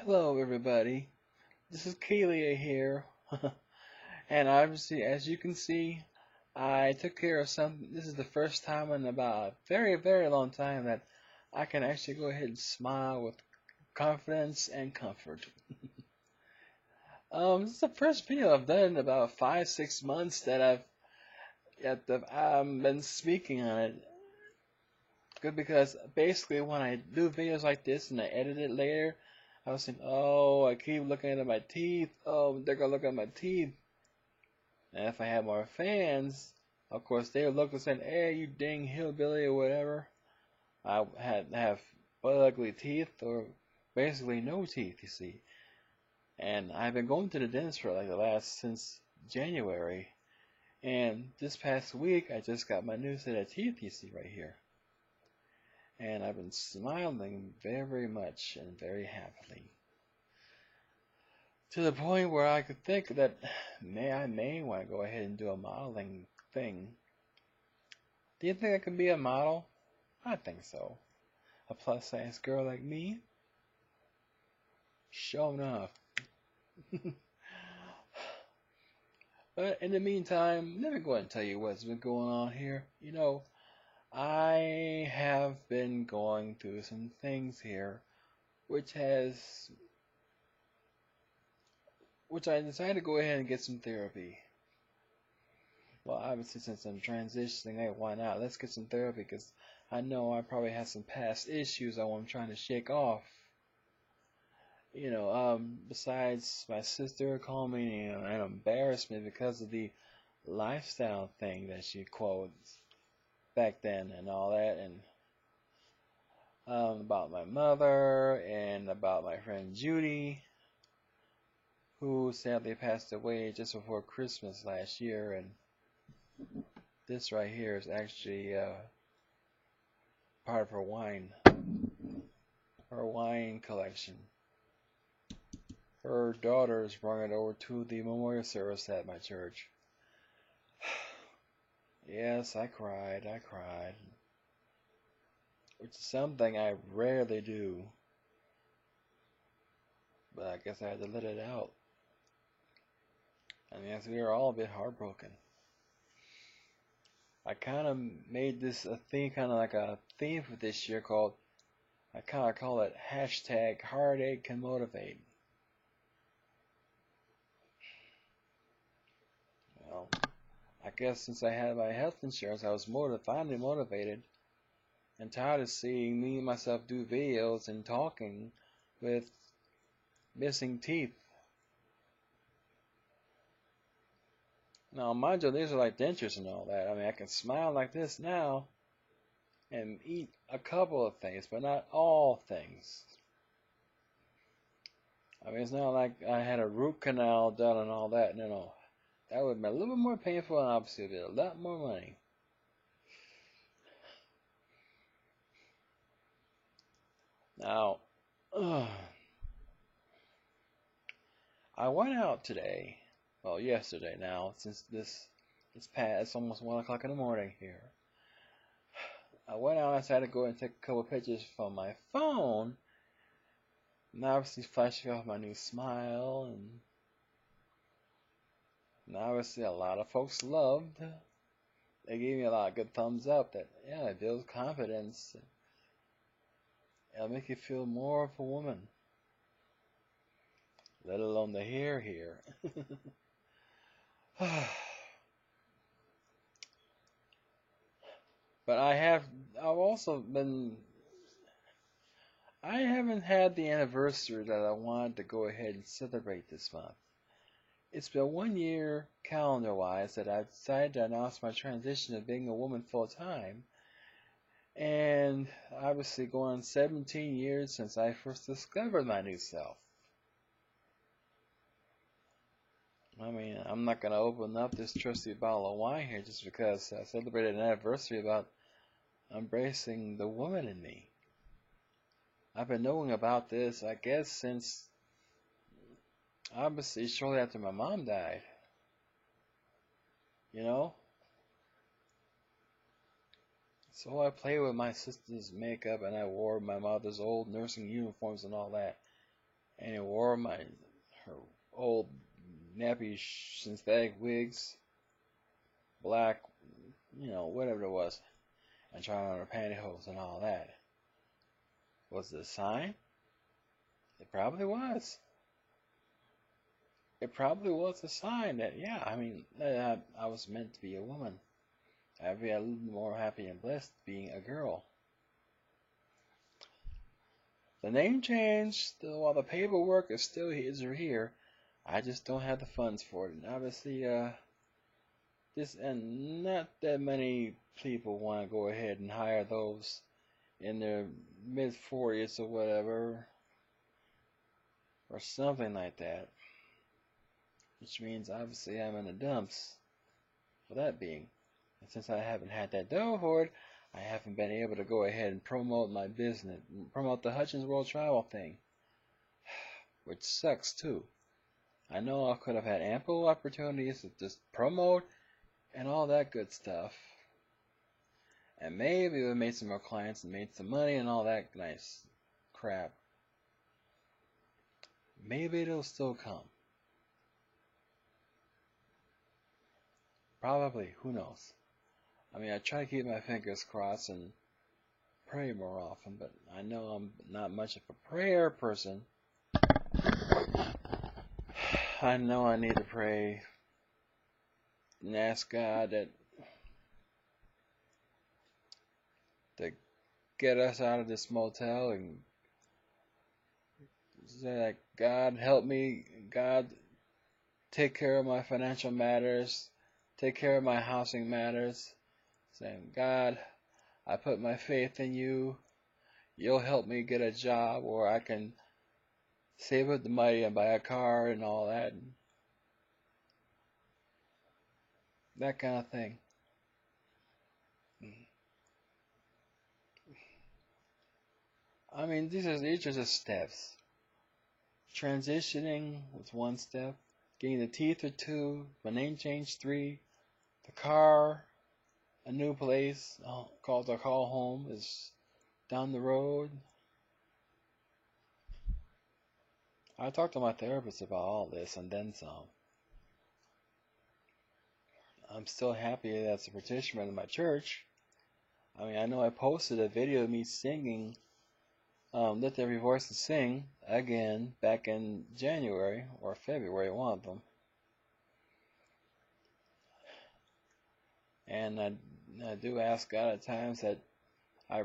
Hello, everybody. This is Kalia here, and obviously, as you can see, I took care of something. This is the first time in about a very, very long time that I can actually go ahead and smile with confidence and comfort. This is the first video I've done in about 5, 6 months that I've been speaking on it. Good because basically when I do videos like this and I edit it later, I was thinking, oh, I keep looking at my teeth. Oh, they're gonna look at my teeth. And if I had more fans, of course they would look and say, "Hey, you dang hillbilly or whatever." I had to have ugly teeth or basically no teeth, you see. And I've been going to the dentist for like the last since January. And this past week I just got my new set of teeth, you see right here. And I've been smiling very much and very happily. To the point where I could think that I may want to go ahead and do a modeling thing. Do you think I could be a model? I think so. A plus size girl like me? Sure enough. But in the meantime, let me go ahead and tell you what's been going on here. I have been going through some things here, which has, which I decided to go ahead and get some therapy. Well, obviously, since I'm transitioning, hey, why not? Let's get some therapy because I know I probably have some past issues I'm trying to shake off. Besides my sister calling me and embarrassed me because of the lifestyle thing that she quotes back then and all that, and about my mother and about my friend Judy, who sadly passed away just before Christmas last year, and this right here is actually part of her wine collection. Her daughters brought it over to the memorial service at my church. Yes, I cried, which is something I rarely do, but I guess I had to let it out. And yes, we are all a bit heartbroken. I kind of made this a theme, kind of like a theme for this year called, I kind of call it hashtag heartache can motivate. Well, I guess since I had my health insurance, I was finally motivated and tired of seeing me and myself do videos and talking with missing teeth. Now, mind you, these are like dentures and all that. I mean, I can smile like this now and eat a couple of things, but not all things. I mean, it's not like I had a root canal done and all that. No. That would have been a little bit more painful and obviously be a lot more money. Now, I went out today, well, yesterday now, since it's past, it's almost 1 o'clock in the morning here. I went out, I decided to go and take a couple pictures from my phone, and obviously flashing off my new smile, and obviously a lot of folks loved. They gave me a lot of good thumbs up that, yeah, it builds confidence. It'll make you feel more of a woman, let alone the hair here. But I've also been, I haven't had the anniversary that I wanted to go ahead and celebrate this month. It's been 1 year calendar-wise that I've decided to announce my transition to being a woman full-time. And obviously going on 17 years since I first discovered my new self. I mean, I'm not going to open up this trusty bottle of wine here just because I celebrated an anniversary about embracing the woman in me. I've been knowing about this, I guess, since obviously shortly after my mom died. You know? So I played with my sister's makeup and I wore my mother's old nursing uniforms and all that. and it wore her old nappy synthetic wigs, black, whatever it was, and trying on her pantyhose and all that. Was it a sign? It probably was. It probably was a sign that, yeah, I mean, that I was meant to be a woman. I'd be a little more happy and blessed being a girl. The name change, while the paperwork is still here, I just don't have the funds for it. And obviously, and not that many people want to go ahead and hire those in their mid 40s or whatever, or something like that. Which means obviously I'm in the dumps for that being. And since I haven't had that dough for it, I haven't been able to go ahead and promote my business, promote the Hutchins World Travel thing, which sucks too. I know I could have had ample opportunities to just promote and all that good stuff. And maybe we made some more clients and made some money and all that nice crap. Maybe it'll still come. Probably, who knows? I mean, I try to keep my fingers crossed and pray more often, but I know I'm not much of a prayer person. I know I need to pray and ask God to get us out of this motel and say that God help me, God take care of my financial matters, take care of my housing matters. Saying, God, I put my faith in you. You'll help me get a job where I can save up the money and buy a car and all that. And that kind of thing. I mean, these are just steps. Transitioning was one step. Getting the teeth are two. My name change 3. The car, a new place called the call home is down the road. I talked to my therapist about all this and then some. I'm still happy that's a participant in my church. I mean, I know I posted a video of me singing Lift Every Voice and Sing again back in January or February, one of them. And I do ask God at times that I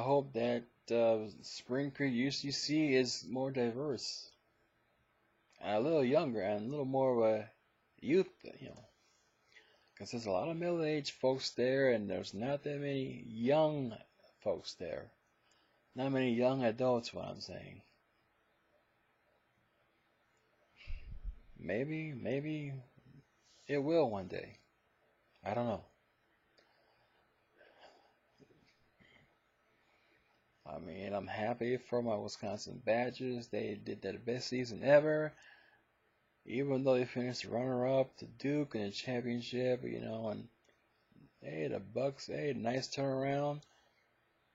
hope that Spring Creek UCC is more diverse and a little younger and a little more of a youth, because there's a lot of middle-aged folks there and there's not that many young folks there. Not many young adults, what I'm saying. Maybe it will one day. I don't know. I mean, I'm happy for my Wisconsin Badgers. They did their best season ever. Even though they finished runner-up to Duke in the championship, and hey, the Bucks, hey, nice turnaround.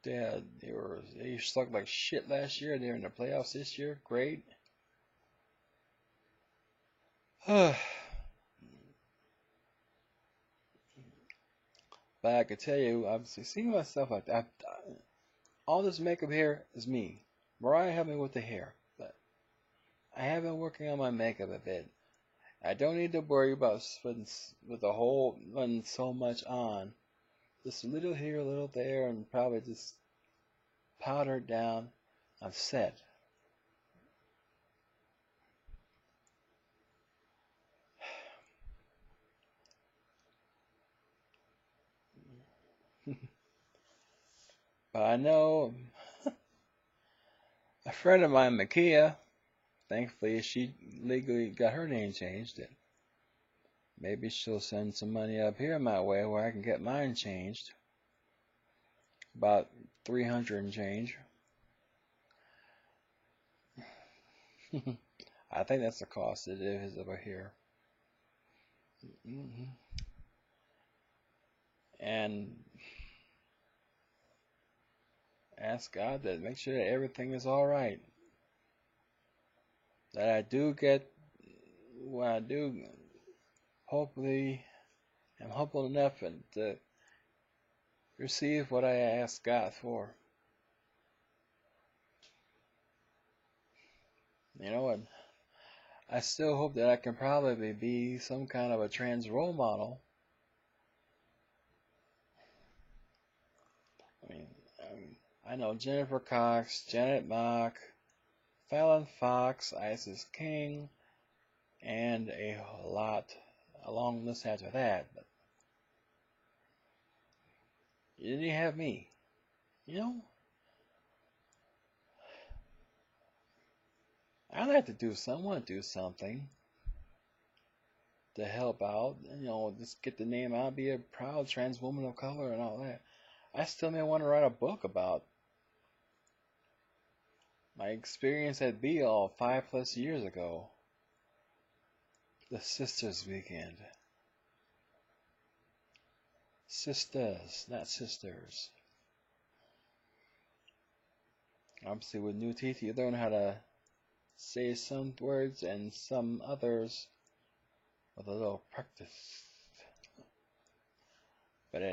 They sucked like shit last year. They're in the playoffs this year. Great. But I could tell you, I'm seeing myself like that. All this makeup here is me. Mariah helped me with the hair, but I have been working on my makeup a bit. I don't need to worry about with the whole putting so much on. Just a little here, a little there, and probably just powder it down. I'm set. But I know a friend of mine, Makia, thankfully she legally got her name changed. And maybe she'll send some money up here my way where I can get mine changed. About 300 and change. I think that's the cost it is over here. And ask God to make sure that everything is all right. that I do get what I do. Hopefully, I'm humble enough and to receive what I ask God for. You know, and I still hope that I can probably be some kind of a trans role model. I mean, I know Jennifer Cox, Janet Mock, Fallon Fox, Isis King, and a long list after that. But you didn't have me. You know, I'd like to do something to help out. You know, just get the name out, be a proud trans woman of color and all that. I still may want to write a book about my experience at Be All 5+ years ago. The Sisters Weekend. Sisters, not sisters. Obviously, with new teeth, you learn how to say some words and some others with a little practice. But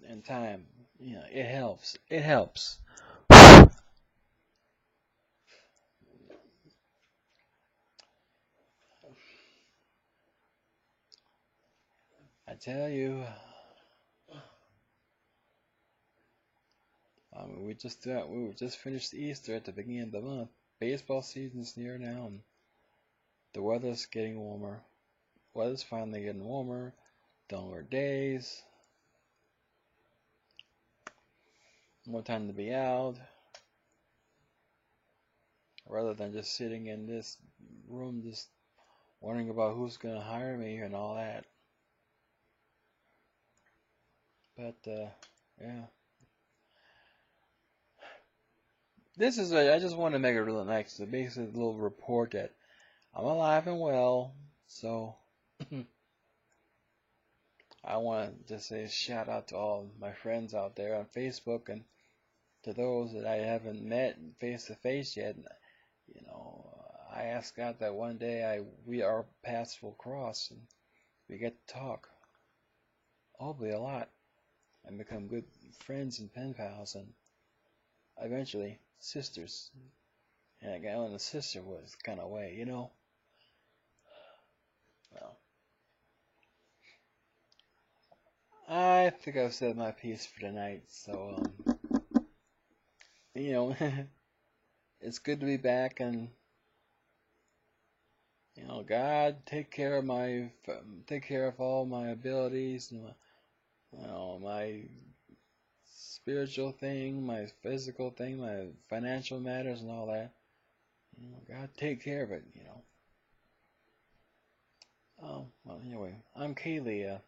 in time, you know, it helps. It helps. I tell you, we just finished Easter at the beginning of the month. Baseball season's near now, and the weather's getting warmer. Weather's finally getting warmer. Longer days. More time to be out. Rather than just sitting in this room just wondering about who's gonna hire me and all that. But yeah. I just want to make it really nice. It's basically a little report that I'm alive and well. So I want to just say a shout out to all my friends out there on Facebook and to those that I haven't met face to face yet. You know, I ask God that one day our paths will cross and we get to talk. Hopefully a lot and become good friends and pen pals and eventually sisters. And I got in a sister was kind of way, you know. Well, I think I've said my piece for tonight. So, you know, it's good to be back, and you know, God, take care of all my abilities, and you know, my spiritual thing, my physical thing, my financial matters, and all that. You know, God, take care of it. You know. Well, anyway, I'm Kaylee.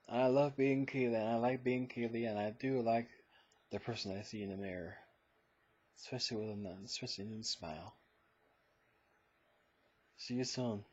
I love being Kaylee, and I like being Kaylee, and I do like the person I see in the mirror, especially with a new smile. See you soon.